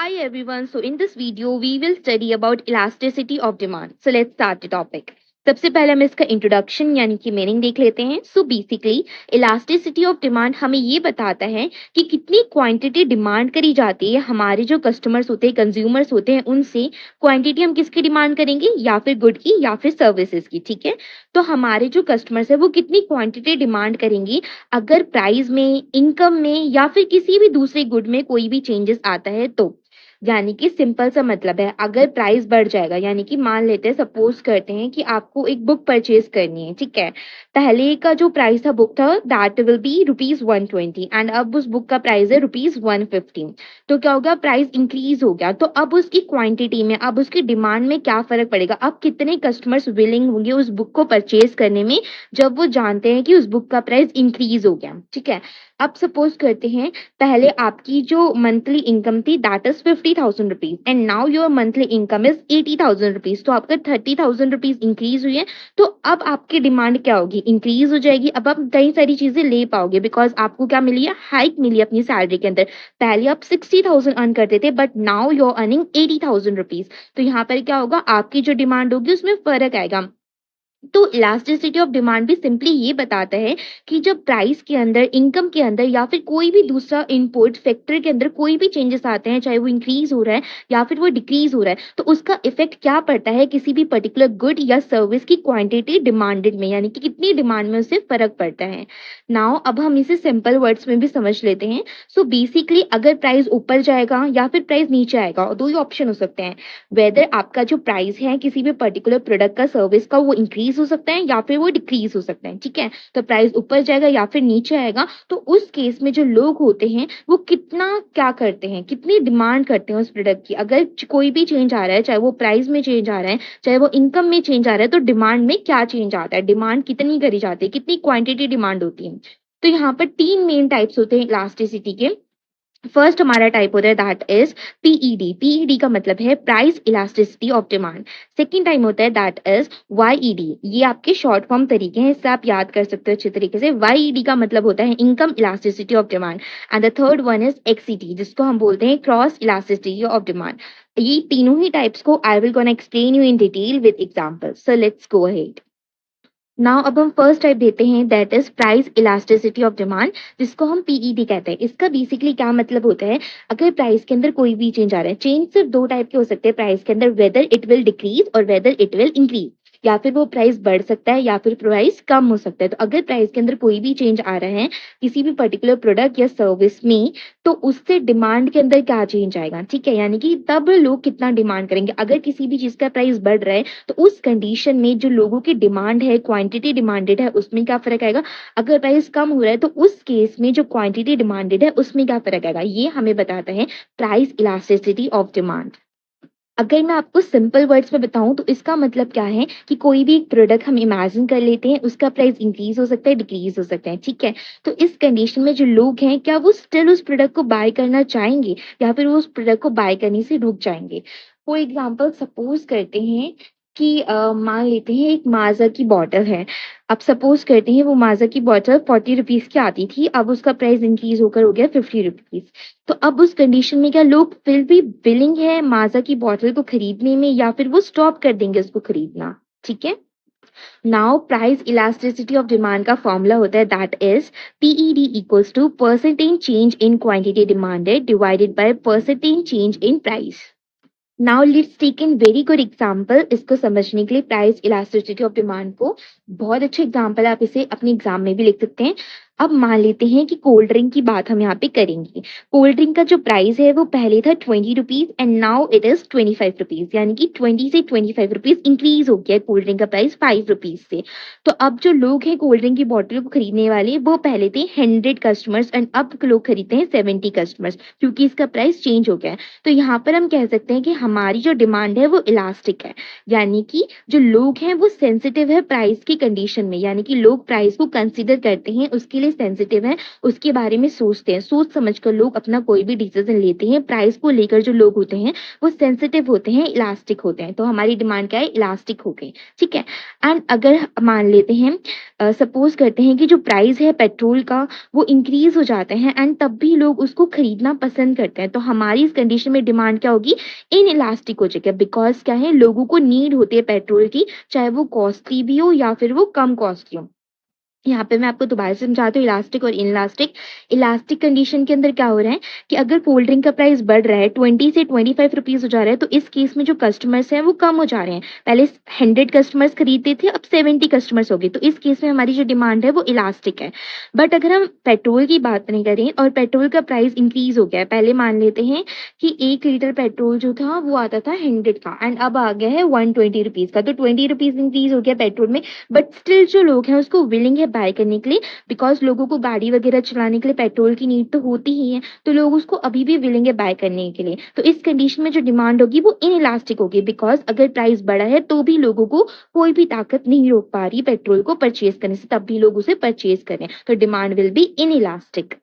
Hi everyone. So in this video we will study about elasticity of demand. So let's start the topic. सबसे पहले हम इसका introduction यानी कि meaning देख लेते हैं. So basically elasticity of demand हमें ये बताता है कि कितनी क्वांटिटी डिमांड करी जाती है. हमारे जो कस्टमर्स होते हैं, कंज्यूमर्स होते हैं, उनसे क्वांटिटी हम किसकी डिमांड करेंगे, या फिर गुड की या फिर सर्विसेज की. ठीक है, तो हमारे जो कस्टमर्स है वो कितनी क्वांटिटी डिमांड करेंगे अगर प्राइस में, इनकम में या फिर किसी भी दूसरे गुड में कोई भी चेंजेस आता है तो. यानी कि सिंपल सा मतलब है, अगर प्राइस बढ़ जाएगा, यानी कि मान लेते हैं, सपोज करते हैं कि आपको एक बुक परचेज करनी है. ठीक है, पहले का जो प्राइस था बुक था दैट विल बी ₹120 एंड अब उस बुक का प्राइस है ₹115. तो क्या होगा, प्राइस इंक्रीज हो गया. तो अब उसकी क्वांटिटी में, अब उसकी डिमांड में क्या फर्क पड़ेगा, अब कितने कस्टमर्स विलिंग होंगे उस बुक को परचेज करने में जब वो जानते हैं कि उस बुक का प्राइस इंक्रीज हो गया. ठीक है, अब सपोज करते हैं पहले आपकी जो मंथली इनकम थी that is ₹50,000 and now your monthly income is ₹80,000. तो आपका ₹30,000 इंक्रीज हुई है. तो अब आपकी डिमांड क्या होगी, इंक्रीज हो जाएगी. अब आप कई सारी चीजें ले पाओगे बिकॉज आपको क्या मिली है, हाइक मिली है अपनी सैलरी के अंदर. पहले आप 60,000 अर्न करते थे but now you are earning ₹80,000. तो यहाँ पर क्या होगा, आपकी जो डिमांड होगी उसमें फर्क आएगा. तो इलास्टिसिटी ऑफ डिमांड भी सिंपली ये बताता है कि जब प्राइस के अंदर, इनकम के अंदर या फिर कोई भी दूसरा इनपुट फैक्टर के अंदर कोई भी चेंजेस आते हैं, चाहे वो इंक्रीज हो रहा है या फिर वो डिक्रीज हो रहा है, तो उसका इफेक्ट क्या पड़ता है किसी भी पर्टिकुलर गुड या सर्विस की क्वांटिटी डिमांडेड में, यानी कि कितनी डिमांड में उससे फर्क पड़ता है. नाउ अब हम इसे सिंपल वर्ड्स में भी समझ लेते हैं. सो बेसिकली अगर प्राइस ऊपर जाएगा या फिर प्राइस नीचे आएगा, दो ही ऑप्शन हो सकते हैं. वेदर आपका जो प्राइस है किसी भी पर्टिकुलर प्रोडक्ट का, सर्विस का, वो इंक्रीज हो सकता है या फिर वो डिक्रीज हो सकता है. ठीक है, तो प्राइस ऊपर जाएगा या फिर नीचे आएगा. तो उस केस में जो लोग होते हैं वो कितना क्या करते हैं, कितनी डिमांड करते हैं उस प्रोडक्ट की. अगर कोई भी चेंज आ रहा है, चाहे वो प्राइस में चेंज आ रहा है, चाहे वो इनकम में चेंज आ रहा है, तो डिमांड में क्या चेंज आता है, डिमांड कितनी करी जाती है, कितनी क्वांटिटी डिमांड होती है. तो यहाँ पर तीन मेन टाइप्स होते हैं इलास्टिसिटी के. फर्स्ट हमारा टाइप होता है दैट इज पीईडी. पीईडी का मतलब है price elasticity of demand. Second time होता है दैट इज वाईईडी. ये आपके शॉर्ट फॉर्म तरीके हैं, इससे आप याद कर सकते हो अच्छे तरीके से. वाईईडी का मतलब होता है income elasticity of demand. And the third one is XED, जिसको हम बोलते हैं क्रॉस इलास्टिसिटी ऑफ डिमांड. ये तीनों ही टाइप्स को I will gonna explain you in detail with examples. So let's go ahead. Now अब हम फर्स्ट टाइप देते हैं that is price elasticity of demand, जिसको हम पीईडी कहते हैं. इसका बेसिकली क्या मतलब होता है, अगर प्राइस के अंदर कोई भी चेंज आ रहा है, चेंज सिर्फ दो टाइप के हो सकते हैं प्राइस के अंदर, वेदर इट विल डिक्रीज और वेदर इट विल इंक्रीज. या फिर वो प्राइस बढ़ सकता है या फिर प्राइस कम हो सकता है. तो अगर प्राइस के अंदर कोई भी चेंज आ रहा है किसी भी पर्टिकुलर प्रोडक्ट या सर्विस में, तो उससे डिमांड के अंदर क्या चेंज आएगा. ठीक है, यानी कि तब लोग कितना डिमांड करेंगे. अगर किसी भी चीज का प्राइस बढ़ रहा है तो उस कंडीशन में जो लोगों की डिमांड है, क्वांटिटी डिमांडेड है, उसमें क्या फर्क आएगा. अगर प्राइस कम हो रहा है तो उस केस में जो क्वांटिटी डिमांडेड है उसमें क्या फर्क आएगा. ये हमें बताता है प्राइस इलास्टिसिटी ऑफ डिमांड. अगर मैं आपको सिंपल वर्ड्स में बताऊं तो इसका मतलब क्या है कि कोई भी एक प्रोडक्ट हम इमेजिन कर लेते हैं, उसका प्राइस इंक्रीज हो सकता है, डिक्रीज हो सकता है. ठीक है, तो इस कंडीशन में जो लोग हैं क्या वो स्टिल उस प्रोडक्ट को बाय करना चाहेंगे या फिर वो उस प्रोडक्ट को बाय करने से रुक जाएंगे. फॉर एग्जाम्पल सपोज करते हैं कि मान लेते हैं एक माजा की बॉटल है. अब सपोज करते हैं वो माजा की बॉटल ₹40 की आती थी, अब उसका प्राइस इंक्रीज होकर हो गया ₹50. तो अब उस कंडीशन में क्या लोग फिर भी विलिंग है माजा की बॉटल को खरीदने में या फिर वो स्टॉप कर देंगे उसको खरीदना. ठीक है, now price elasticity of demand का फॉर्मूला होता है that is PED equals to percentage change in quantity demanded divided by percentage change in price. Now let's take in very good example. इसको समझने के लिए प्राइस इलास्टिसिटी ऑफ डिमांड को बहुत अच्छे एग्जांपल, आप इसे अपने एग्जाम में भी लिख सकते हैं. अब मान लेते हैं कि कोल्ड ड्रिंक की बात हम यहाँ पे करेंगे. कोल्ड ड्रिंक का जो प्राइस है वो पहले था ₹20 एंड नाउ इट इज ₹25, यानी कि 20 से ₹25 इंक्रीज हो गया कोल्ड ड्रिंक का प्राइस ₹5 से. तो अब जो लोग हैं कोल्ड ड्रिंक की बॉटल को खरीदने वाले वो पहले थे 100 कस्टमर्स एंड अब लोग खरीदते हैं 70 कस्टमर्स, क्योंकि इसका प्राइस चेंज हो गया है. तो यहाँ पर हम कह सकते हैं कि हमारी जो डिमांड है वो इलास्टिक है, यानी कि जो लोग हैं वो सेंसिटिव है प्राइस की कंडीशन में, यानी कि लोग प्राइस को कंसिडर करते हैं, उसके लिए लिए सेंसिटिव हैं, उसके बारे में सोचते हैं। सोच समझ कर लोग अपना कोई भी डिसीजन लेते हैं। प्राइस को लेकर जो लोग होते हैं वो सेंसिटिव होते हैं, इलास्टिक होते हैं। तो हमारी डिमांड क्या है? इलास्टिक हो गई, ठीक है। एंड अगर मान लेते हैं, सपोज करते हैं कि जो प्राइस है पेट्रोल का वो इंक्रीज हो जाते हैं एंड तब भी लोग उसको खरीदना पसंद करते हैं, तो हमारी इस कंडीशन में डिमांड क्या होगी? इन इलास्टिक हो जाएगी। बिकॉज क्या है, लोगों को नीड होती है पेट्रोल की, चाहे वो कॉस्टली भी हो या फिर वो कम कॉस्टली हो। यहाँ पे मैं आपको दोबारा से समझाती हूँ, इलास्टिक और इनइलास्टिक। इलास्टिक कंडीशन के अंदर क्या हो रहा है कि अगर कोल्ड ड्रिंक का प्राइस बढ़ रहा है, 20 से 25 रुपीज हो जा रहा है, तो इस केस में जो कस्टमर्स हैं वो कम हो जा रहे हैं। पहले 100 कस्टमर्स खरीदते थे, अब 70 कस्टमर्स हो गए, तो इस केस में हमारी जो डिमांड है वो इलास्टिक है। बट अगर हम पेट्रोल की बात नहीं करें और पेट्रोल का प्राइस इंक्रीज हो गया है, पहले मान लेते हैं कि 1 लीटर पेट्रोल जो था वो आता था 100 का एंड अब आ गया है 120 रुपीज का, तो 20 रुपीज इंक्रीज हो गया पेट्रोल में। बट स्टिल जो लोग हैं उसको विलिंग है बाय करने के लिए, बिकॉज लोगों को गाड़ी वगैरह चलाने के लिए पेट्रोल की नीड तो होती ही है, तो लोग उसको अभी भी विलिंग है बाय करने के लिए। तो इस कंडीशन में जो डिमांड होगी वो इनइलास्टिक होगी, बिकॉज अगर प्राइस बढ़ा है तो भी लोगों को कोई भी ताकत नहीं रोक पा रही पेट्रोल को परचेज करने से, तब भी लोग उसे परचेज करें, तो demand will be inelastic.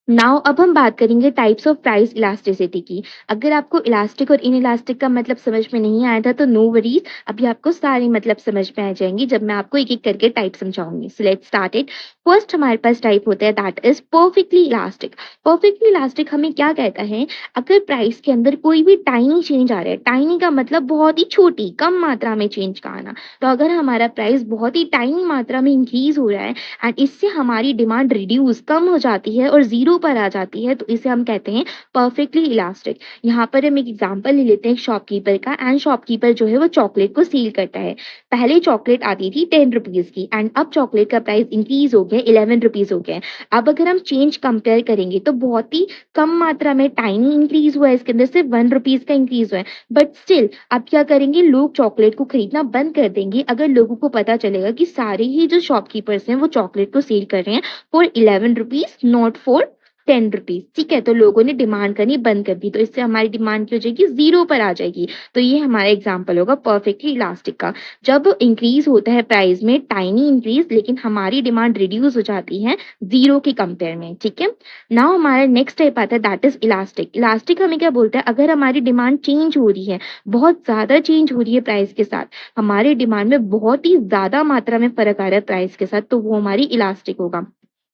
Now अब हम बात करेंगे टाइप्स ऑफ प्राइस इलास्टिसिटी की। अगर आपको इलास्टिक और इनइलास्टिक का मतलब समझ में नहीं आया था तो नो वरीज, अभी आपको सारे मतलब समझ में आ जाएंगी जब मैं आपको एक एक करके टाइप समझाऊंगी। So let's start it. First हमारे पास टाइप होता है that is perfectly elastic. Perfectly elastic हमें क्या कहता है? अगर प्राइस के अंदर कोई भी टाइनी चेंज आ रहा है, टाइनी का मतलब बहुत ही छोटी कम मात्रा में चेंज का आना, तो अगर हमारा प्राइस बहुत ही टाइनी मात्रा में इंक्रीज हो रहा है एंड इससे हमारी डिमांड रिड्यूस कम हो जाती है और जीरो पर आ जाती है, तो इसे हम कहते हैं परफेक्टली इलास्टिक। यहाँ पर हम एक एग्जांपल ले लेते हैं शॉपकीपर का, एंड शॉपकीपर जो है वो चॉकलेट को सील करता है। पहले चॉकलेट आती थी 10 रुपीज की एंड अब चॉकलेट का प्राइस इंक्रीज हो गया 11 रुपीज हो गया। अब अगर हम चेंज कंपेयर करेंगे तो बहुत ही कम मात्रा में टाइनी इंक्रीज हुआ है, इसके अंदर सिर्फ 1 रुपीज का इंक्रीज हुआ है। बट स्टिल अब क्या करेंगे, लोग चॉकलेट को खरीदना बंद कर देंगे अगर लोगों को पता चलेगा कि सारे ही जो शॉपकीपर्स हैं वो चॉकलेट को सेल कर रहे हैं for 11 rupees, not for 10 rupees, ठीक है। तो लोगों ने डिमांड करनी बंद कर दी, तो इससे हमारी डिमांड क्या हो जाएगी? जीरो पर आ जाएगी। तो ये हमारा एग्जाम्पल होगा परफेक्टली इलास्टिक का। जब इंक्रीज होता है प्राइस में टाइनी इंक्रीज, लेकिन हमारी डिमांड रिड्यूस हो जाती है जीरो के कंपेयर में, ठीक है। नाउ हमारा नेक्स्ट टाइप आता है दैट इज इलास्टिक। इलास्टिक हमें क्या बोलता है? अगर हमारी डिमांड चेंज हो रही है, बहुत ज्यादा चेंज हो रही है प्राइस के साथ, हमारे डिमांड में बहुत ही ज्यादा मात्रा में फर्क आ रहा है प्राइस के साथ, तो वो हमारी इलास्टिक होगा।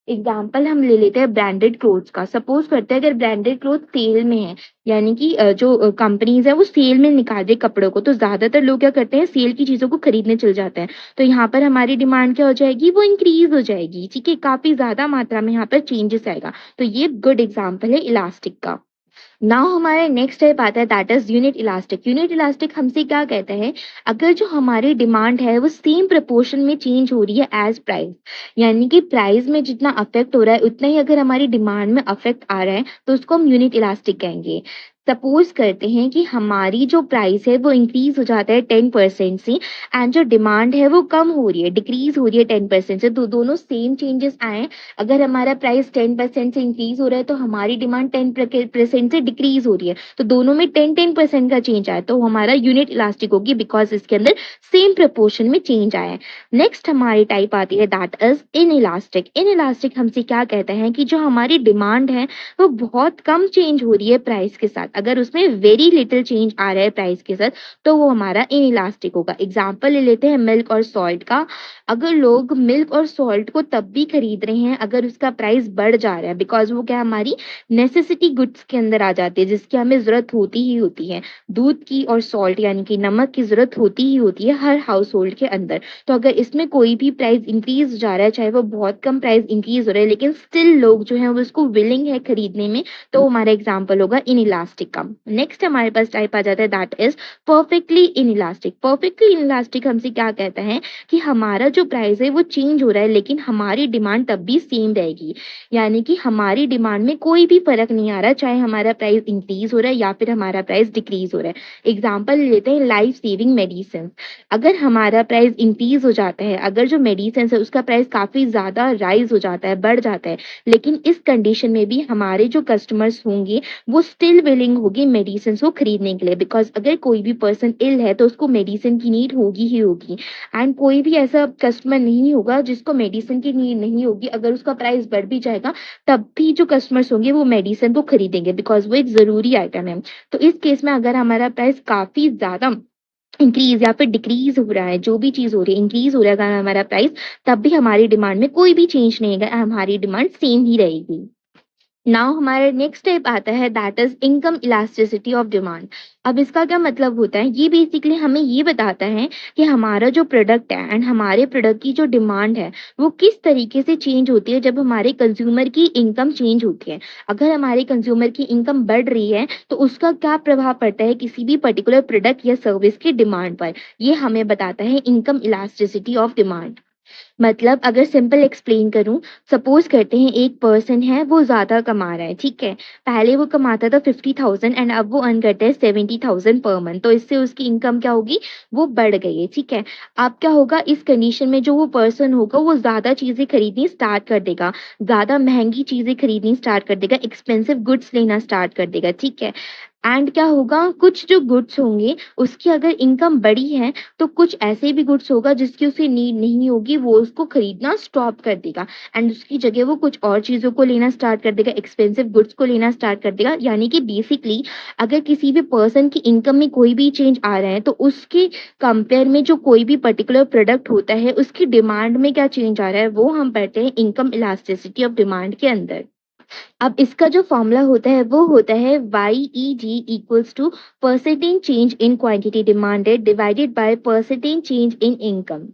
एग्जाम्पल हम ले लेते हैं ब्रांडेड क्लोथ्स का। सपोज करते हैं अगर ब्रांडेड क्लोथ सेल में है, यानी कि जो कंपनीज है वो सेल में निकाल रही कपड़ों को, तो ज्यादातर लोग क्या करते हैं? सेल की चीजों को खरीदने चल जाते हैं। तो यहाँ पर हमारी डिमांड क्या हो जाएगी? वो इंक्रीज हो जाएगी, ठीक है। काफी ज्यादा मात्रा में यहाँ पर चेंजेस आएगा, तो ये गुड एग्जाम्पल है इलास्टिक का। नाउ हमारे नेक्स्ट स्टेप आता है that is unit elastic. Unit elastic हमसे क्या कहता है? अगर जो हमारी डिमांड है वो सेम प्रपोर्शन में चेंज हो रही है एज प्राइस, यानी कि प्राइस में जितना अफेक्ट हो रहा है उतना ही अगर हमारी डिमांड में अफेक्ट आ रहा है, तो उसको हम यूनिट इलास्टिक कहेंगे। सपोज करते हैं कि हमारी जो प्राइस है वो इंक्रीज हो जाता है 10% से एंड जो डिमांड है वो कम हो रही है, डिक्रीज हो रही है 10% से, तो दोनों सेम चेंजेस आए। अगर हमारा प्राइस 10% से इंक्रीज हो रहा है तो हमारी डिमांड 10% से डिक्रीज हो रही है, तो दोनों में 10% का चेंज आया, तो हमारा यूनिट इलास्टिक होगी बिकॉज इसके अंदर सेम प्रपोर्शन में चेंज आया है। नेक्स्ट हमारी टाइप आती है that is in elastic. In elastic हमसे क्या कहते हैं कि जो हमारी डिमांड है वो बहुत कम चेंज हो रही है प्राइस के साथ, अगर उसमें वेरी लिटिल चेंज आ रहा है प्राइस के साथ, तो वो हमारा इन इलास्टिक होगा। एग्जाम्पल ले लेते हैं मिल्क और सॉल्ट का। अगर लोग मिल्क और सॉल्ट को तब भी खरीद रहे हैं अगर उसका प्राइस बढ़ जा रहा है, बिकॉज वो क्या हमारी नेसेसिटी गुड्स के अंदर आ जाती है जिसकी हमें जरूरत होती ही होती है। दूध की और सॉल्ट यानी कि नमक की जरूरत होती ही होती है हर हाउस होल्ड के अंदर। तो अगर इसमें कोई भी प्राइस इंक्रीज हो जा रहा है, चाहे वो बहुत कम प्राइस इंक्रीज हो रहा है, लेकिन स्टिल लोग जो है वो उसको विलिंग है खरीदने में, तो हमारा एग्जाम्पल होगा इन इलास्टिक का। नेक्स्ट हमारे पास टाइप आ जाता है that is perfectly in elastic. Perfectly in elastic हमसे क्या कहता है कि हमारा जो प्राइस है वो चेंज हो रहा है लेकिन हमारी डिमांड तब भी सेम रहेगी, यानी कि हमारी डिमांड में कोई भी फर्क नहीं आ रहा, चाहे हमारा प्राइस इंक्रीज हो रहा है या फिर हमारा प्राइस डिक्रीज हो रहा है। एग्जाम्पल लेते हैं लाइफ सेविंग मेडिसिन। अगर हमारा प्राइस इंक्रीज हो जाता है, अगर जो मेडिसिन है उसका प्राइस काफी ज्यादा राइज हो जाता है, बढ़ जाता है, लेकिन इस कंडीशन में भी हमारे जो कस्टमर्स होंगे वो स्टिल विलिंग मांग होगी मेडिसिन को खरीदने के लिए, बिकॉज अगर कोई भी पर्सन इल है तो उसको मेडिसिन की नीड होगी ही होगी। एंड कोई भी ऐसा कस्टमर नहीं होगा जिसको मेडिसिन की नीड नहीं होगी। अगर उसका प्राइस बढ़ भी जाएगा तब भी जो कस्टमर्स होंगे वो मेडिसिन को खरीदेंगे, बिकॉज वो एक जरूरी आइटम है। तो इस केस में अगर हमारा प्राइस काफी ज्यादा इंक्रीज या फिर डिक्रीज हो रहा है, जो भी चीज हो रही है इंक्रीज हो रहा है अगर हमारा प्राइस, तब भी हमारी डिमांड में कोई भी चेंज नहीं है, हमारी डिमांड सेम ही रहेगी। नाउ हमारा नेक्स्ट स्टेप आता है, that is income elasticity of demand. अब इसका क्या मतलब होता है, ये बेसिकली हमें ये बताता है कि हमारा जो प्रोडक्ट है एंड हमारे प्रोडक्ट की जो डिमांड है वो किस तरीके से चेंज होती है जब हमारे कंज्यूमर की इनकम चेंज होती है। अगर हमारे कंज्यूमर की इनकम बढ़ रही है तो उसका क्या प्रभाव पड़ता है किसी भी पर्टिकुलर प्रोडक्ट या सर्विस की डिमांड पर, ये हमें बताता है इनकम इलास्टिसिटी ऑफ डिमांड। मतलब अगर सिंपल एक्सप्लेन करूं, सपोज करते हैं एक पर्सन है वो ज्यादा कमा रहा है, ठीक है। पहले वो कमाता था 50,000 एंड अब वो अर्न करता है 70,000 पर मंथ, तो इससे उसकी इनकम क्या होगी, वो बढ़ गई है, ठीक है। अब क्या होगा इस कंडीशन में, जो वो पर्सन होगा वो ज्यादा चीजें खरीदनी स्टार्ट कर देगा, ज्यादा महंगी चीजें खरीदनी स्टार्ट कर देगा, एक्सपेंसिव गुड्स लेना स्टार्ट कर देगा, ठीक है। एंड क्या होगा, कुछ जो गुड्स होंगे उसकी अगर इनकम बढ़ी है तो कुछ ऐसे भी गुड्स होगा जिसकी उसे नीड नहीं होगी, वो उसको खरीदना स्टॉप कर देगा एंड उसकी जगह वो कुछ और चीजों को लेना स्टार्ट कर देगा, एक्सपेंसिव गुड्स को लेना स्टार्ट कर देगा। यानी कि बेसिकली अगर किसी भी पर्सन की इनकम में कोई भी चेंज आ रहा है तो उसके कंपेयर में जो कोई भी पर्टिकुलर प्रोडक्ट होता है उसकी डिमांड में क्या चेंज आ रहा है वो हम पढ़ते हैं इनकम इलास्टिसिटी ऑफ डिमांड के अंदर। अब इसका जो फॉर्मूला होता है वो होता है YEG equals to percentage change in quantity demanded divided by percentage change in income.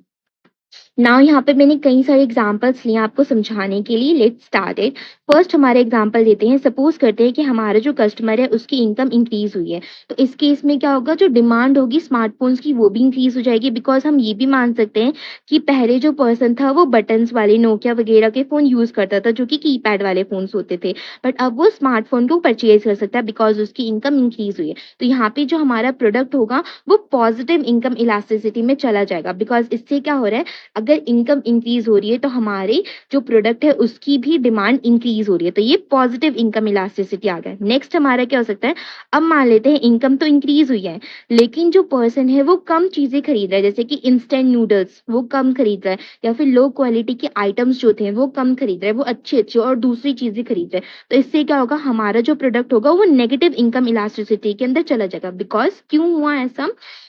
Now यहाँ पे मैंने कई सारे एग्जांपल्स लिए आपको समझाने के लिए। Let's start it. फर्स्ट हमारे एग्जांपल देते हैं, सपोज करते हैं कि हमारा जो कस्टमर है उसकी इनकम इंक्रीज हुई है, तो इस केस में क्या होगा, जो डिमांड होगी स्मार्टफोन्स की वो भी इंक्रीज हो जाएगी, बिकॉज हम ये भी मान सकते हैं कि पहले जो पर्सन था वो बटन्स वाले नोकिया वगैरह के फोन यूज करता था जो कि कीपैड वाले फोन होते थे, बट अब वो स्मार्टफोन को परचेज कर सकता है बिकॉज उसकी इनकम इंक्रीज हुई है। तो यहाँ पे जो हमारा प्रोडक्ट होगा वो पॉजिटिव इनकम इलास्टिसिटी में चला जाएगा, बिकॉज इससे क्या हो रहा है, अगर इनकम इंक्रीज हो रही है तो हमारे जो प्रोडक्ट है उसकी भी डिमांड इंक्रीज हो रही है, तो ये पॉजिटिव इनकम इलास्टिसिटी आ गया। नेक्स्ट हमारा क्या हो सकता है, अब मान लेते हैं इनकम तो इंक्रीज हुई है लेकिन जो पर्सन है वो कम चीजें खरीद रहा है, जैसे कि इंस्टेंट नूडल्स वो कम खरीद रहा है, या फिर लो क्वालिटी के आइटम्स जो थे वो कम खरीद रहा है, वो अच्छी अच्छी और दूसरी चीजें खरीद रहा है। तो इससे क्या होगा, हमारा जो प्रोडक्ट होगा वो नेगेटिव इनकम इलास्टिसिटी के अंदर चला जाएगा। बिकॉज क्यों हुआ ऐसा,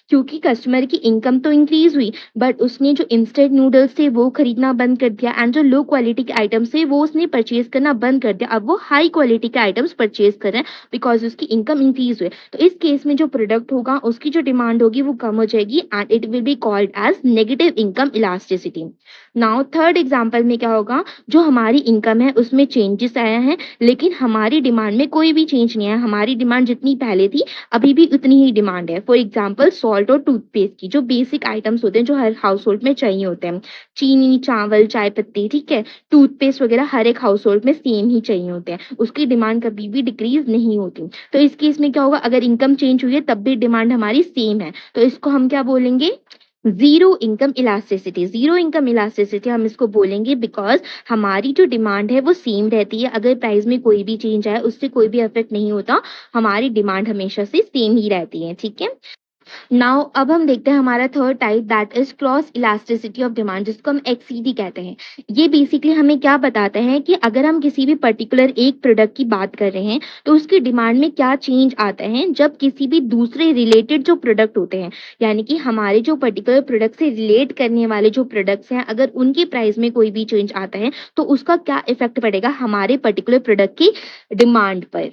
क्योंकि कस्टमर की इनकम तो इंक्रीज हुई बट उसने जो इंस्टेंट नूडल्स थे वो खरीदना बंद कर दिया एंड जो लो क्वालिटी के आइटम्स थे वो उसने परचेज करना बंद कर दिया। अब वो हाई क्वालिटी के आइटम्स परचेज कर रहे हैं बिकॉज उसकी इनकम इंक्रीज हुई। तो इस केस में जो प्रोडक्ट होगा उसकी जो डिमांड होगी वो कम हो जाएगी and it will be called as negative income elasticity. Now third example में क्या होगा, जो हमारी इनकम है उसमें चेंजेस आया है लेकिन हमारी डिमांड में कोई भी चेंज नहीं है, हमारी डिमांड जितनी पहले थी अभी भी उतनी ही डिमांड है। फॉर एग्जाम्पल सॉल्ट और टूथपेस्ट की जो बेसिक आइटम्स होते हैं जो हर हाउस होल्ड में चाहिए होते हैं, चीनी चावल चाय पत्ती, ठीक है, टूथपेस्ट वगैरह हर एक हाउस होल्ड में सेम ही चाहिए होते हैं, उसकी डिमांड कभी भी डिक्रीज नहीं होती। तो इस केस में क्या होगा, अगर इनकम चेंज हुई है तब भी डिमांड हमारी सेम है, तो इसको हम क्या बोलेंगे, zero income elasticity. Zero income elasticity हम इसको बोलेंगे बिकॉज हमारी जो डिमांड है वो सेम रहती है, अगर प्राइस में कोई भी चेंज आए उससे कोई भी इफेक्ट नहीं होता, हमारी डिमांड हमेशा से सेम ही रहती है, ठीक है। नाउ अब हम देखते हैं हमारा third type, that is cross elasticity of demand, जिसको हम XCD कहते हैं। ये बेसिकली हमें क्या बताता है कि अगर हम किसी भी पर्टिकुलर एक प्रोडक्ट की बात कर रहे हैं तो उसकी डिमांड में क्या चेंज आता है जब किसी भी दूसरे रिलेटेड जो प्रोडक्ट होते हैं, यानी कि हमारे जो पर्टिकुलर प्रोडक्ट से रिलेट करने वाले जो प्रोडक्ट्स हैं, अगर उनकी प्राइस में कोई भी चेंज आता है तो उसका क्या इफेक्ट पड़ेगा हमारे पर्टिकुलर प्रोडक्ट की डिमांड पर।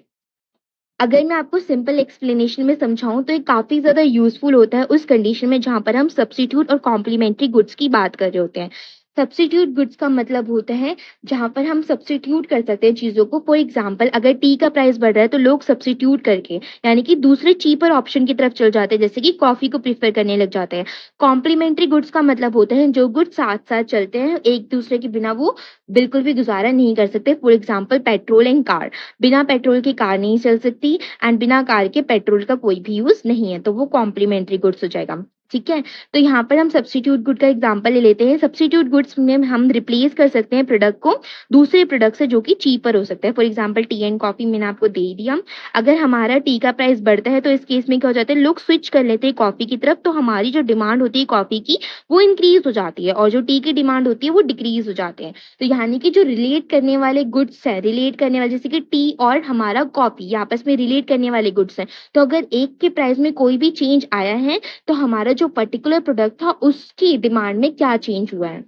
अगर मैं आपको सिंपल एक्सप्लेनेशन में समझाऊं तो ये काफी ज्यादा यूजफुल होता है उस कंडीशन में जहां पर हम सब्स्टिट्यूट और कॉम्प्लीमेंट्री गुड्स की बात कर रहे होते हैं। सब्स्टिट्यूट गुड्स का मतलब होता है जहां पर हम सब्स्टिट्यूट कर सकते हैं चीजों को। फॉर एग्जांपल अगर टी का प्राइस बढ़ रहा है तो लोग सब्स्टिट्यूट करके यानी कि दूसरे चीपर ऑप्शन की तरफ चल जाते हैं, जैसे कि कॉफी को प्रीफर करने लग जाते हैं। कॉम्प्लीमेंट्री गुड्स का मतलब होता है जो गुड्स साथ साथ चलते हैं, एक दूसरे के बिना वो बिल्कुल भी गुजारा नहीं कर सकते। For example petrol and car, बिना पेट्रोल की कार नहीं चल सकती एंड बिना कार के पेट्रोल का कोई भी यूज नहीं है, तो वो कॉम्प्लीमेंट्री गुड्स हो जाएगा। ठीक है? तो यहाँ पर हम सब्स्टिट्यूट गुड का एग्ज़ाम्पल ले लेते हैं। सब्स्टिट्यूट गुड्स में हम रिप्लेस कर सकते हैं प्रोडक्ट को दूसरे प्रोडक्ट से जो कि चीपर हो सकता है। For example T and coffee मैंने आपको दे दिया। अगर हमारा टी का प्राइस बढ़ता है तो इस केस में क्या हो जाता है, लोग स्विच कर लेते हैं कॉफ़ी की तरफ, तो हमारी जो डिमांड होती है कॉफ़ी की वो इंक्रीज़ हो जाती है और जो टी की डिमांड होती है वो डिक्रीज़ हो जाते हैं। तो यानी कि जो रिलेट करने वाले गुड्स हैं, रिलेट करने वाले जैसे कि टी और हमारा कॉफ़ी ये आपस में रिलेट करने वाले गुड्स हैं। तो अगर एक के प्राइस में कोई भी चेंज आया है तो हमारा जो पर्टिकुलर प्रोडक्ट था उसकी डिमांड में क्या चेंज हुआ है।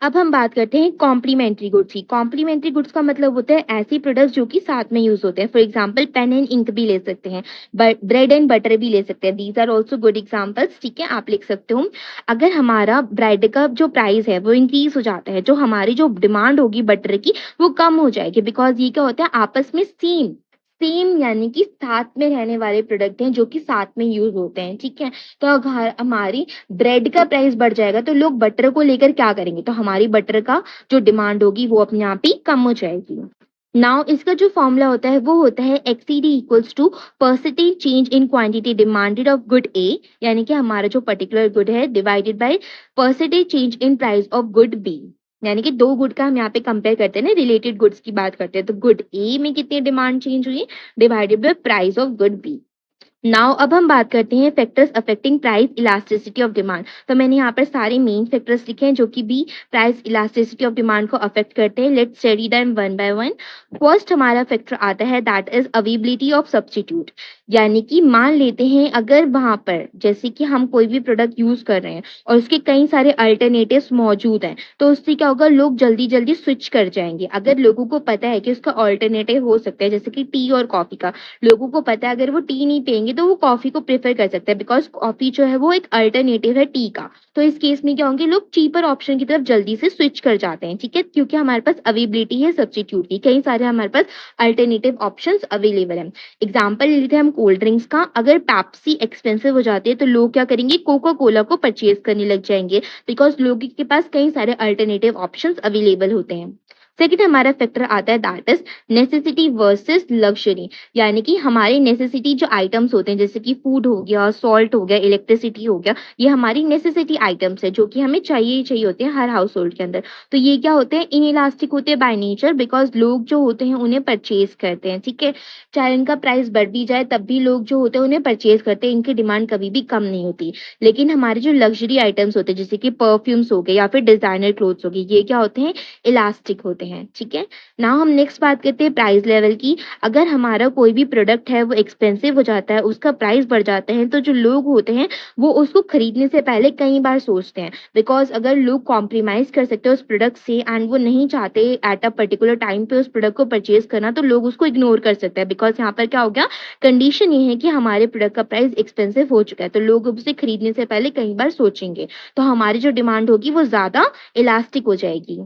अब हम बात करते हैं कॉम्प्लीमेंट्री गुड्स की। कॉम्प्लीमेंट्री गुड्स का मतलब होता है ऐसी प्रोडक्ट्स जो कि साथ में यूज होते हैं। For example pen and ink भी ले सकते हैं, ब्रेड एंड बटर भी ले सकते हैं। These are also good examples. ठीक है, आप लिख सकते हो। अगर हमारा ब्रेड का जो प्राइस है वो इंक्रीज हो जाता है, जो हमारी जो डिमांड होगी बटर की वो कम हो जाएगी, बिकॉज ये क्या होता है आपस में सेम सेम यानी कि साथ में रहने वाले प्रोडक्ट हैं जो कि साथ में यूज होते हैं। ठीक है, तो अगर हमारी ब्रेड का प्राइस बढ़ जाएगा तो लोग बटर को लेकर क्या करेंगे, तो हमारी बटर का जो डिमांड होगी वो अपने आप ही कम हो जाएगी। नाउ इसका जो फॉर्मूला होता है वो होता है XED equals to percentage change in quantity demanded of good A, यानी कि हमारा जो पर्टिकुलर गुड है divided by percentage change in price of good B. यानी कि दो गुड का हम यहाँ पे कंपेयर करते हैं ना, रिलेटेड गुड्स की बात करते हैं, तो गुड ए में कितनी डिमांड चेंज हुई divided by price of good B. Now अब हम बात करते हैं factors affecting price elasticity of demand. तो मैंने यहाँ पर सारे मेन फैक्टर्स लिखे हैं जो कि भी प्राइस इलास्टिसिटी ऑफ डिमांड को अफेक्ट करते हैं। Let's study them one by one. First हमारा फैक्टर आता है that is availability of substitute. यानी कि मान लेते हैं अगर वहां पर जैसे कि हम कोई भी प्रोडक्ट यूज कर रहे हैं और उसके कई सारे अल्टरनेटिव्स मौजूद हैं, तो उससे क्या होगा, लोग जल्दी जल्दी स्विच कर जाएंगे। अगर लोगों को पता है कि उसका अल्टरनेटिव हो सकता है जैसे कि टी और कॉफी का, लोगों को पता है अगर वो टी नहीं पिएंगे तो वो कॉफी को प्रेफर कर सकते हैं, बिकॉज कॉफी जो है वो एक अल्टरनेटिव है टी का। तो इस केस में क्या होंगे, लोग चीपर ऑप्शन की तरफ जल्दी से स्विच कर जाते हैं। ठीक है, क्योंकि हमारे पास अवेबिलिटी है सब्स्टिट्यूट की, कई सारे हमारे पास अल्टरनेटिव ऑप्शंस अवेलेबल हैं। एग्जाम्पल ले लेते हैं हम कोल्ड ड्रिंक्स का। अगर पेप्सी एक्सपेंसिव हो जाती है तो लोग क्या करेंगे, कोका कोला को परचेज करने लग जाएंगे, बिकॉज लोगों के पास कई सारे अल्टरनेटिव ऑप्शंस अवेलेबल होते हैं। सेकंड हमारा फैक्टर आता है that is necessity versus luxury. यानी कि हमारे नेसेसिटी जो आइटम्स होते हैं जैसे कि फूड हो गया, सॉल्ट हो गया, इलेक्ट्रिसिटी हो गया, ये हमारी नेसेसिटी आइटम्स है जो कि हमें चाहिए ही चाहिए होते हैं हर हाउस होल्ड के अंदर। तो ये क्या होते हैं, इनइलास्टिक होते हैं बाय नेचर, बिकॉज लोग जो होते हैं उन्हें परचेज करते हैं। ठीक है, चाहे इनका प्राइस बढ़ भी जाए तब भी लोग जो होते हैं उन्हें परचेज करते हैं, इनकी डिमांड कभी भी कम नहीं होती। लेकिन हमारे जो लग्जरी आइटम्स होते हैं जैसे कि परफ्यूम्स हो गए या फिर डिजाइनर क्लोथ्स हो गए, ये क्या होते हैं, इलास्टिक होते हैं। ठीक है, नाउ हम नेक्स्ट बात करते हैं प्राइस लेवल की। अगर हमारा कोई भी प्रोडक्ट है वो एक्सपेंसिव हो जाता है, उसका प्राइस बढ़ जाता है, तो जो लोग होते हैं वो उसको खरीदने से पहले कई बार सोचते हैं, बिकॉज अगर लोग कॉम्प्रोमाइज कर सकते हैं उस प्रोडक्ट से एंड वो नहीं चाहते एट अ पर्टिकुलर टाइम पे उस प्रोडक्ट को परचेज करना, तो लोग उसको इग्नोर कर सकते हैं। बिकॉज यहाँ पर क्या हो गया, कंडीशन ये है कि हमारे प्रोडक्ट का प्राइस एक्सपेंसिव हो चुका है, तो लोग उसे खरीदने से पहले कई बार सोचेंगे, तो हमारी जो डिमांड होगी वो ज्यादा इलास्टिक हो जाएगी।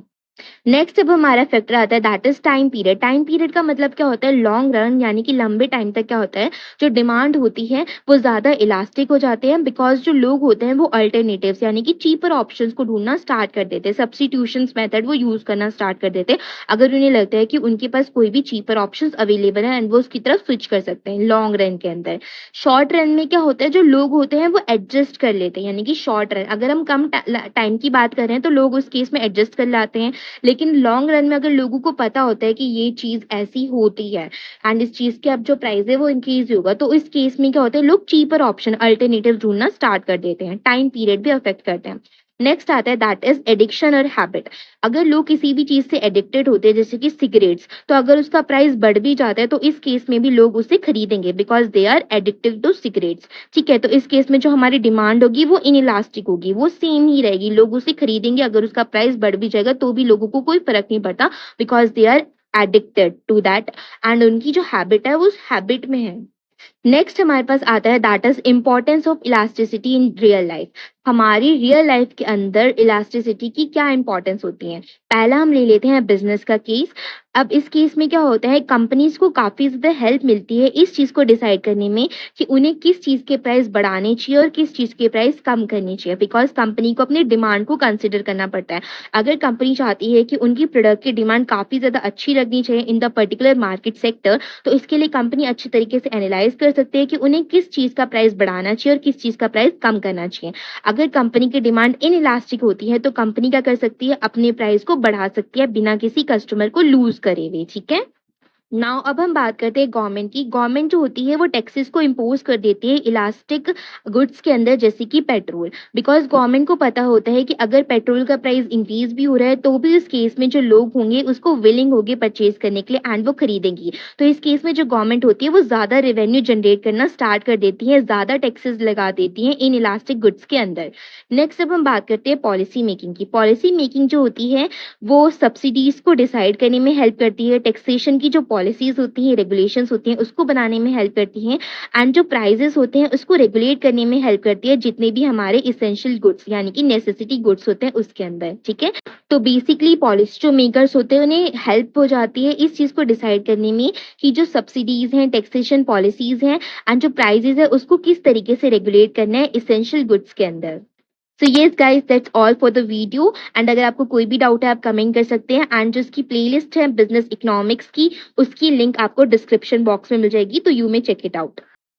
नेक्स्ट अब हमारा फैक्टर आता है that is time period. Time period का मतलब क्या होता है, लॉन्ग रन यानी कि लंबे टाइम तक क्या होता है, जो डिमांड होती है वो ज्यादा इलास्टिक हो जाते हैं, बिकॉज जो लोग होते हैं वो अल्टरनेटिव्स यानी कि चीपर ऑप्शंस को ढूंढना स्टार्ट कर देते हैं, सब्स्टिट्यूशंस मेथड वो यूज करना स्टार्ट कर देते हैं, अगर उन्हें लगता है कि उनके पास कोई भी चीपर ऑप्शंस अवेलेबल है एंड वो उसकी तरफ स्विच कर सकते हैं लॉन्ग रन के अंदर। शॉर्ट रन में क्या होता है, जो लोग होते हैं वो एडजस्ट कर लेते हैं, यानी कि शॉर्ट रन अगर हम कम टाइम की बात कर रहे हैं तो लोग उस केस में एडजस्ट कर लाते हैं, लेकिन लॉन्ग रन में अगर लोगों को पता होता है कि ये चीज ऐसी होती है एंड इस चीज के अब जो प्राइस है वो इंक्रीज होगा, तो इस केस में क्या होता है, लोग चीपर ऑप्शन अल्टरनेटिव ढूंढना स्टार्ट कर देते हैं। टाइम पीरियड भी अफेक्ट करते हैं। नेक्स्ट आता है दैट इज एडिक्शन और हैबिट। अगर लोग किसी भी चीज से एडिक्टेड होते हैं जैसे कि सिगरेट्स, तो अगर उसका प्राइस बढ़ भी जाता है तो इस केस में भी लोग उसे खरीदेंगे, because they are addictive to cigarettes. ठीक है, तो इस केस में जो हमारी डिमांड होगी वो इनइलास्टिक होगी, वो सेम ही रहेगी, लोग उसे खरीदेंगे, अगर उसका प्राइस बढ़ भी जाएगा तो भी लोगों को कोई फर्क नहीं पड़ता, because they are addicted to that and उनकी जो हैबिट है वो उस हैबिट में है। नेक्स्ट हमारे पास आता है that is importance of elasticity in real life. हमारी रियल लाइफ के अंदर इलास्टिसिटी की क्या इंपॉर्टेंस होती है। पहला हम ले लेते हैं बिजनेस का केस। अब इस केस में क्या होता है, कंपनीज को काफी ज्यादा हेल्प मिलती है इस चीज को डिसाइड करने में कि उन्हें किस चीज के प्राइस बढ़ाने चाहिए और किस चीज के प्राइस कम करनी चाहिए, बिकॉज कंपनी को अपनी डिमांड को कंसिडर करना पड़ता है। अगर कंपनी चाहती है कि उनकी प्रोडक्ट की डिमांड काफी ज्यादा अच्छी लगनी चाहिए in the particular market sector, तो इसके लिए कंपनी अच्छे तरीके से एनालाइज कर सकते हैं कि उन्हें किस चीज़ का प्राइस बढ़ाना चाहिए और किस चीज़ का प्राइस कम करना चाहिए। अगर कंपनी की डिमांड इनइलास्टिक होती है तो कंपनी क्या कर सकती है, अपने प्राइस को बढ़ा सकती है बिना किसी कस्टमर को लूज़ करे हुए, ठीक है? नाउ अब हम बात करते हैं गवर्नमेंट की। गवर्नमेंट जो होती है वो टैक्सेस को इम्पोज कर देती है इलास्टिक गुड्स के अंदर, जैसे कि पेट्रोल। बिकॉज गवर्नमेंट को पता होता है कि अगर पेट्रोल का प्राइस इंक्रीज भी हो रहा है तो भी उस केस में जो लोग होंगे उसको विलिंग होंगे परचेज करने के लिए एंड वो खरीदेंगी। तो इस केस में जो गवर्नमेंट होती है वो ज्यादा रेवेन्यू जनरेट करना स्टार्ट कर देती है, ज्यादा टैक्सेस लगा देती है इन इलास्टिक गुड्स के अंदर। नेक्स्ट अब हम बात करते हैं पॉलिसी मेकिंग की। पॉलिसी मेकिंग जो होती है वो सब्सिडीज को डिसाइड करने में हेल्प करती है, टैक्सेशन की जो पॉलिसीज होती हैं, रेगुलेशंस होती हैं, उसको बनाने में हेल्प करती हैं एंड जो प्राइजेस होते हैं उसको रेगुलेट करने में हेल्प करती है, जितने भी हमारे इसेंशियल गुड्स यानी कि नेसेसिटी गुड्स होते हैं उसके अंदर, ठीक है। तो बेसिकली पॉलिसी जो मेकर्स होते हैं उन्हें हेल्प हो जाती है इस चीज को डिसाइड करने में कि जो सब्सिडीज हैं, टैक्सेशन पॉलिसीज हैं एंड जो प्राइजेस है उसको किस तरीके से रेगुलेट करना है इसेंशियल गुड्स के अंदर। So yes guys, that's all for the video and अगर आपको कोई भी डाउट है आप कमेंट कर सकते हैं एंड जो इसकी प्लेलिस्ट है बिजनेस इकोनॉमिक्स की, उसकी लिंक आपको डिस्क्रिप्शन बॉक्स में मिल जाएगी, तो you may check it out.